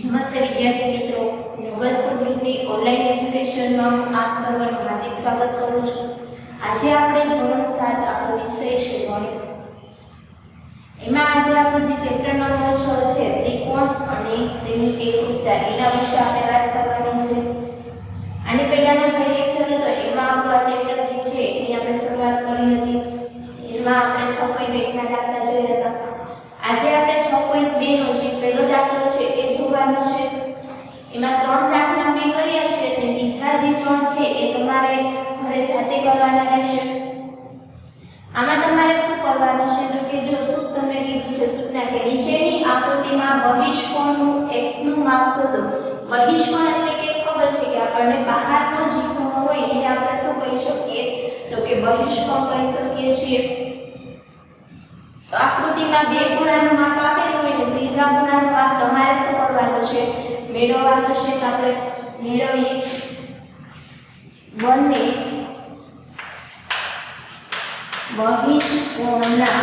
નમસ્તે વિદ્યાર્થી મિત્રો, નવસ્કૂલ ગ્રુપની ઓનલાઈન એજ્યુકેશનમાં હું આપ સર્વનું હાર્દિક સ્વાગત કરું છું. આજે આપણે ધોરણ 7 આપણો વિષય છે ગણિત. એમાં આજે આપણો જે ચેપ્ટર નંબર 6 છે ત્રિકોણ અને તેની એકરૂપતા એના વિશે આપણે વાત કરવાની છે. આની પહેલાનો જે લેક્ચર હતો એમાં આપણો આ ચેપ્ટર જે છે એની આપણે શરૂઆત કરી હતી. એમાં આપણે 6.1 ના દાખલા જોયા હતા. આજે આપણે 6.2 નો છે પહેલો દાખલો છે એ જોવાનો છે. એમાં 3 દાખલા મેં કર્યા છે અને બીજા જે 3 છે એ તમારે ઘરે જાતે કરવાના રહેશે. આમાં તમારે શું કરવાનું છે તો કે જો સૂત્ર તમને કીધું છે સૂત્રના કે નીચેની આકૃતિમાં બહિષ્કોણનું x નું માપ શોધો. બહિષ્કોણ એટલે કે ખબર છે કે આપણને બહારનો જે ખૂણો હોય એને આપણે શું કહી શકીએ તો કે બહિષ્કોણ કહી શકીએ છીએ. આકૃતિમાં બે ખૂણાનું માપ આપેલું હોય ને ત્રીજા ખૂણાનું માપ તમારે શું કરવાનું છે મેળવવાનું છે. તો આપણે મેળવીએ બંને બહિષ્કોણના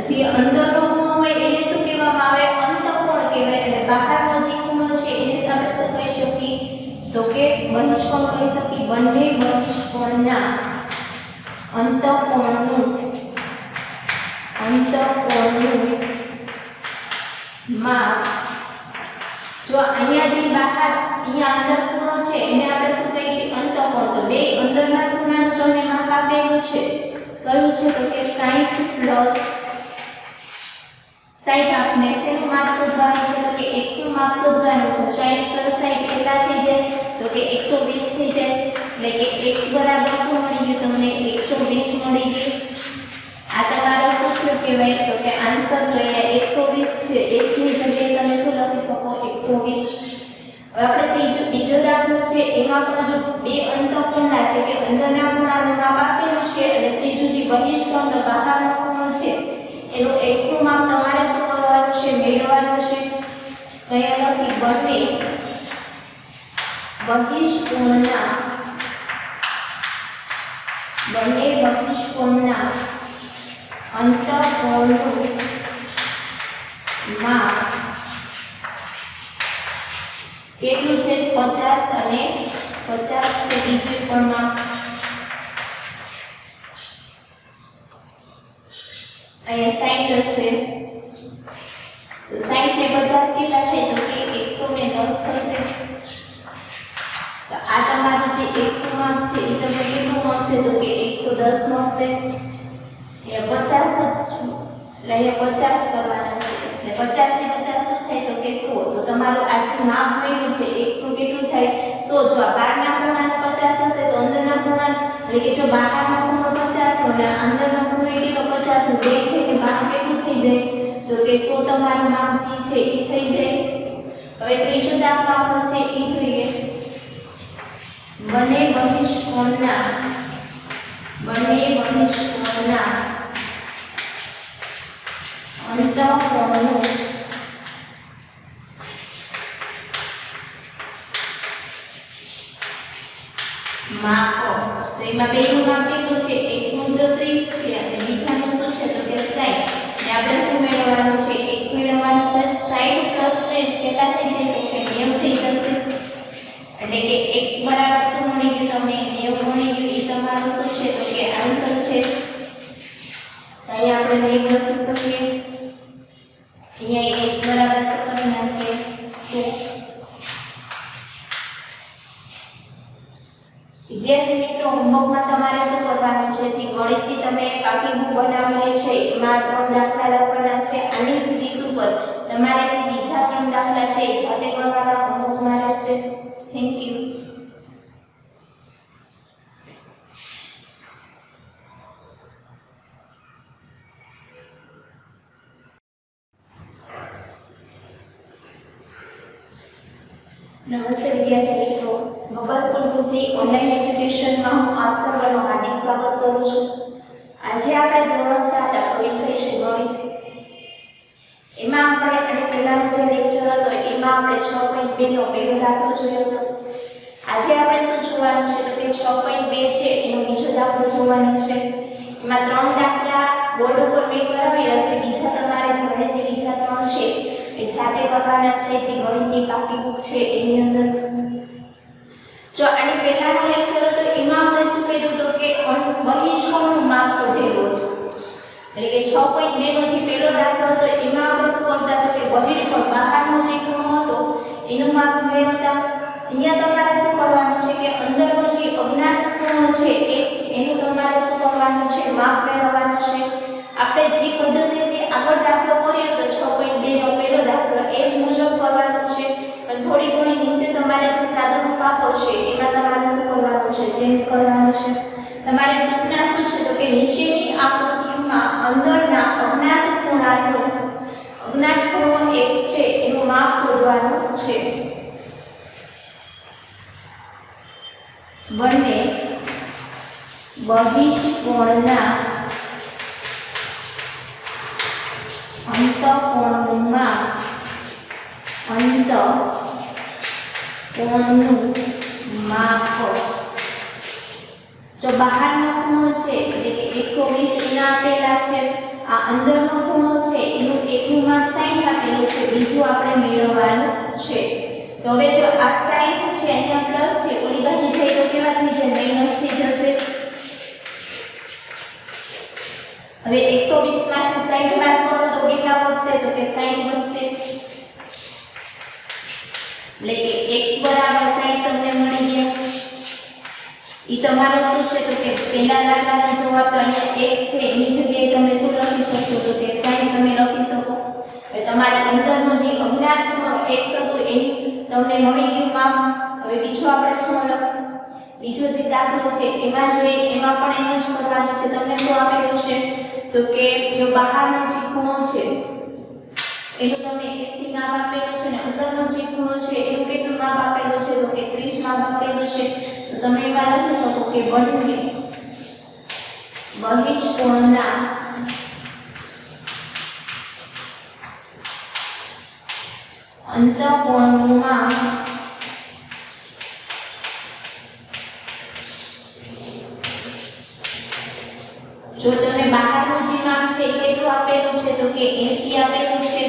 જે અંદરનો ખૂણો હોય એને શું કહેવામાં આવે અંતઃકોણ કહેવાય અને બહારનો જે ખૂણો છે એને આપણે શું કહી શકીએ તો કે બહિષ્કોણ કહી શકીએ. બંને બહિષ્કોણના અંતઃકોણનું માપ જો અહીંયા જે બહાર અહીંયા અંદર ખૂણો છે એને આપણે શું કહીએ છીએ અંતઃકોણ. તો બે અંદરના ખૂણાનું તમને માપ આપેલું છે કયું છે તો કે 60 પ્લસ 60. આપણે શેનું માપ શોધવાનું છે તો કે x નું માપ શોધવાનું છે. 60 પ્લસ 60 કેટલા થઈ જાય તો કે 120 થઈ જાય. એટલે કે x બરાબર શું મળી ગયું તમને 120 મળી ગયું. આ તમારો સૂત્ર કહેવાય તો કે આન્સર તો અહીંયા 120 છે. x ની જગ્યાએ તમે શું લખી શકો 120. હવે આપણે બીજો દાખલો છે એમાં પણ જો બે અંતઃકોણના એટલે કે અંદરના ખૂણાનું માપ આપેલું છે અને ત્રીજું જે બહિષ્કોણનો બહારનો ખૂણો છે એનું x નું માપ તમારે શું કરવાનું છે મેળવવાનું છે. કયા લખી બંને બહિષ્કોણના અંતઃકોણનું માપ કેટલું છે 50 અને 50 છે. બીજું પણ માપ અહીંયા 60 હશે તો 60 ને 50 કેટલા થાય તો કે 110 થશે. તો આ તમારું જે x નું માપ છે એ તમને કેટલું મળશે તો કે 110 મળશે. અહીંયા 50 જ છે એટલે અહીંયા 50 કરવાના છે એટલે 50 ને 50 શું થાય તો કે 100. તો તમારું આ જે માપ મળ્યું છે x નું કેટલું થાય 100. જો આ બહારના ખૂણાનું 50 હશે તો અંદરના ખૂણાનું એટલે કે જો બહારનો ખૂણો 50 તો અને અંદરનો ખૂણો કેટલો 50 નો બે થઈને બહાર કેટલું થઈ જાય તો કે 100 તમારું માપ જે છે એ થઈ જાય. હવે ત્રીજો દાખલો આપણો છે એ જોઈએ. બંને બહિષ્કોણના અંતઃકોણનું માપો. તો એમાં બેનું માપ કેટલું છે એકનું જો 30 છે અને બીજાનું શું છે તો કે 60. ને આપણે શું મેળવવાનું છે x મેળવવાનું છે. 60 પ્લસ 30 કેટલા થઈ જાય તો કે 90 થઈ જશે. એટલે કે x બરાબર શું મળી ગયું તમને 90 મળી ગયું. એ તમારું શું છે તો કે આન્સર છે. તો અહીંયા આપણે 90 લખી શકીએ. અહીંયા x બરાબર શું કરી નાખીએ 100. વિદ્યાર્થી મિત્રો, હોમવર્કમાં તમારે શું કરવાનું છે જે ગણિતની તમે આખી બુક બનાવેલી છે એમાં 3 દાખલા લખવાના છે. આની જ રીત ઉપર તમારે જે બીજા 3 દાખલા છે એ જાતે ગણવાના હોમવર્કમાં રહેશે. Thank you. નમસ્તે વિદ્યાર્થી મિત્રો, નવસ્કૂલ ગ્રુપની ઓનલાઈન એજ્યુકેશનમાં હું આપ સર્વનું હાર્દિક સ્વાગત કરું છું. આજે આપણે ધોરણ 7 આપણો વિષય છે ગણિત. એમાં આપણે અને પહેલાનો જે લેક્ચર હતો એમાં આપણે 6.2 નો પહેલો દાખલો જોયો હતો. આજે આપણે શું જોવાનું છે તો કે 6.2 છે એનો બીજો દાખલો જોવાનો છે. એમાં 3 દાખલા બોર્ડ ઉપર મેં કરાવ્યા છે, બીજા તમારે ઘરે જે બીજા 3 છે એ જાતે કરવાના છે, જે ગણિતની પાકી બુક છે એની અંદર. જો આની પહેલાનો લેક્ચર હતો એમાં આપણે શું કર્યું હતું કે બહિષ્કોણનું માપ શોધેલું હતું, એટલે કે 6.2 નો જે પહેલો દાખલો હતો એમાં આપણે શું કરતા હતા કે બહિષ્કોણ બહારનો જે ખૂણો હતો એનું માપ મેળવતા. અહીંયા તમારે શું કરવાનું છે કે અંદરનો જે અજ્ઞાત ખૂણો છે x એનું તમારે શું કરવાનું છે માપ મેળવવાનું છે. આપણે જે પદ્ધતિથી આગળ દાખલો કર્યો તો 6.2 નો પહેલો દાખલો એ જ મુજબ કરવાનો છે, પણ થોડી ઘણી નીચે તમારે જે સાદો પાપો છે એમાં તમારે શું કરવાનું છે ચેન્જ કરવાનું છે. તમારે સૂચના શું છે તો કે નીચેની આકૃતિમાં અંદરના અજ્ઞાત ખૂણો x છે એનું માપ શોધવાનું છે. બંને બહિષ્કોણના અંતઃકોણનું માપ જો બહારનો ખૂણો છે એટલે કે 120 એના આપેલા છે, આ અંદરનો ખૂણો છે એનું એકનું માપ 60 આપેલું છે, બીજું આપણે મેળવવાનું છે. તો હવે જો આ 60 છે અહીંયા પ્લસ છે, ઓલી બાજુ થઈ તો કેવા થઈ જાય માઈનસ થઈ જશે. હવે 120 માંથી 60 બાદ કરો તો કેટલા વધશે તો કે 60 વધશે, એટલે કે x બરાબર 60 તમને મળી ગયા. ઈ તમારો શું છે તો કે પહેલા દાખલાનો જવાબ તો અહીંયા x છે એની જગ્યાએ તમે શું લખી શકશો તો કે 60 તમે લખી શકો. હવે તમારી અંદરનો જે અજ્ઞાત ખૂણો x હતો એની તમને મળી ગયું માપ. હવે બીજો આપણે શું લખીએ, બીજો જે દાખલો છે એમાં જોઈએ, એમાં પણ એમ જ કરવાનું છે. તમને શું આપેલું છે તો કે જો બહારનો જે ખૂણો છે એનું તમને 80 માપ આપેલું છે ને અંદરનો જે ખૂણો છે એનું કેટલું માપ આપેલું છે તો કે 30 માપ આપેલું છે. તો તમે એમાં લખી શકો કે બંને બહિષ્કોણના અંતઃકોણનું માપ જો તમને બહારનું જે માપ છે એ કેટલું આપેલું છે તો કે 80 આપેલું છે,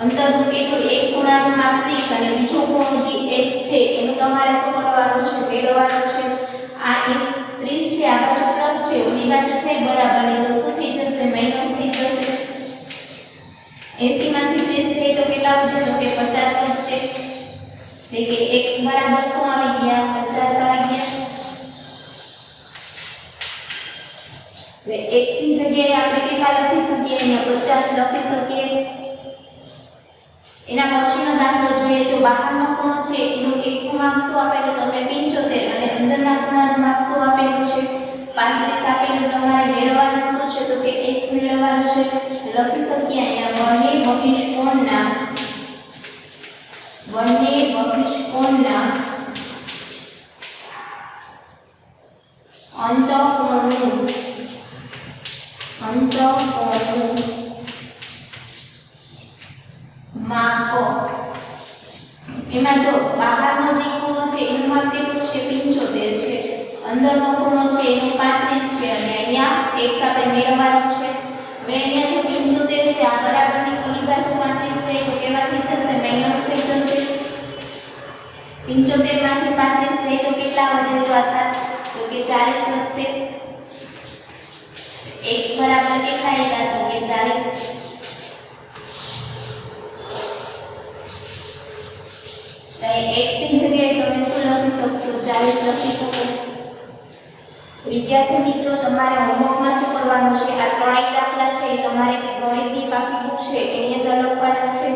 અંદરનું કેટલું એક ખૂણાનું માપ 30 અને બીજો ખૂણો જે x છે એનું તમારે શું કરવાનું છે મેળવવાનું છે. આ 30 છે, આ બાજુ પ્લસ છે, ઓલી બાજુ છે બરાબર ને તો શું થઈ જશે માઈનસ થઈ જશે. 80 માંથી 30 છે તો કેટલા વધે તો કે 50 વધશે, એટલે કે x બરાબર શું આવી ગયા 50 આવી ગયા. હવે x ની જગ્યાએ આપણે કેટલા લખી શકીએ અહીંયા 50 લખી શકીએ. એના પછીનો દાખલો જોઈએ. જો બહારનો ખૂણો છે એનું એકનું માપ શું આપેલું તમને 75 અને અંદરના ખૂણાનું માપ શું આપેલું છે 35 આપેલું. તમારે મેળવવાનું શું છે તો કે x મેળવવાનું છે. લખી શકીએ અહીંયા બંને બહિષ્કોણના અંતઃકોણનું માપ. એમાં જો બહારનો જે ખૂણો છે એનું માપ કેટલું છે 75 છે, અંદરનો ખૂણો છે એનું 35 છે અને અહીંયા x આપણે મેળવવાનો છે. હવે અહીંયા જો 75 છે આ બરાબરની ઓલી બાજુ 35 છે તો કેવા થઈ જશે માઈનસ થઈ જશે. 75 માંથી 35 છે તો કેટલા વધે જો આ 7 તો કે 40 વધશે. x બરાબર કેટલા આવ્યા તો કે 40. તો x ની જગ્યાએ તમે શું લખી શકશો 40 લખી શકો. વિદ્યાર્થી મિત્રો તમારે હોમવર્કમાં શું કરવાનું છે આ ત્રણેય દાખલા છે એ તમારી જે ગણિતની પાકી બુક છે એની અંદર લખવાના છે.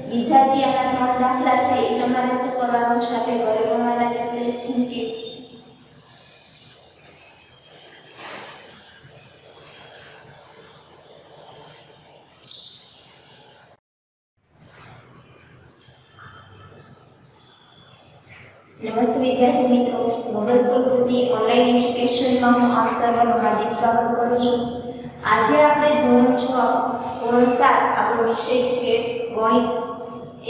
બીજા જે આના 3 દાખલા છે એ તમારે શું કરવાનું છે આપણે ઘરે ગણવાના રહેશે. Thank you. નમસ્તે વિદ્યાર્થી મિત્રો, મોબાઈલ સ્કૂલ ગ્રુપની ઓનલાઈન એજ્યુકેશનમાં હું આપ સર્વનું હાર્દિક સ્વાગત કરું છું. આજે આપણે ધોરણ 6 ધોરણ 7 આપણો વિષય છે ગણિત.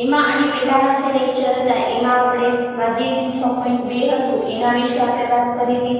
એમાં આની પહેલાના જે લેક્ચર હતા એમાં આપણે સ્વાધ્યાય 6.2 હતું એના વિશે આપણે વાત કરી હતી.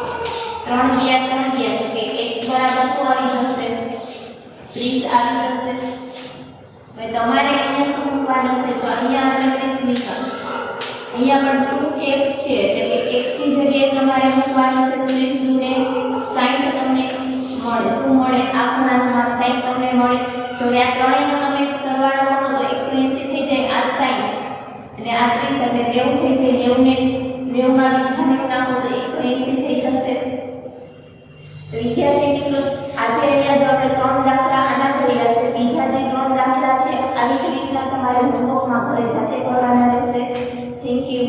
30 આવી જશે. હવે તમારે અહીંયા શું મૂકવાનું છે? જો અહીંયા આપણે 30 મૂક્યા, અહીંયા પણ 2x છે એટલે કે x ની જગ્યાએ તમારે મૂકવાનું છે 30 દુને 60 તમને મળે. શું મળે? આ ખૂણાનો માપ 60 તમને મળે. જો આ ત્રણેયનો તમે સરવાળો કરો તો 180 થઈ જાય, આ 60 અને આ 30 એટલે 90 થઈ જાય. 90 માં બીજાને નાખો તો 180 થઈ જશે. વિદ્યાર્થી મિત્રો, આજે અહીંયા જો આપણે 3 દાખલા આના જોયા છે. બીજા જે 3 દાખલા છે આવી જ રીતના તમારે હોમવર્કમાં ઘરે જાતે કરવાના રહેશે. Thank you.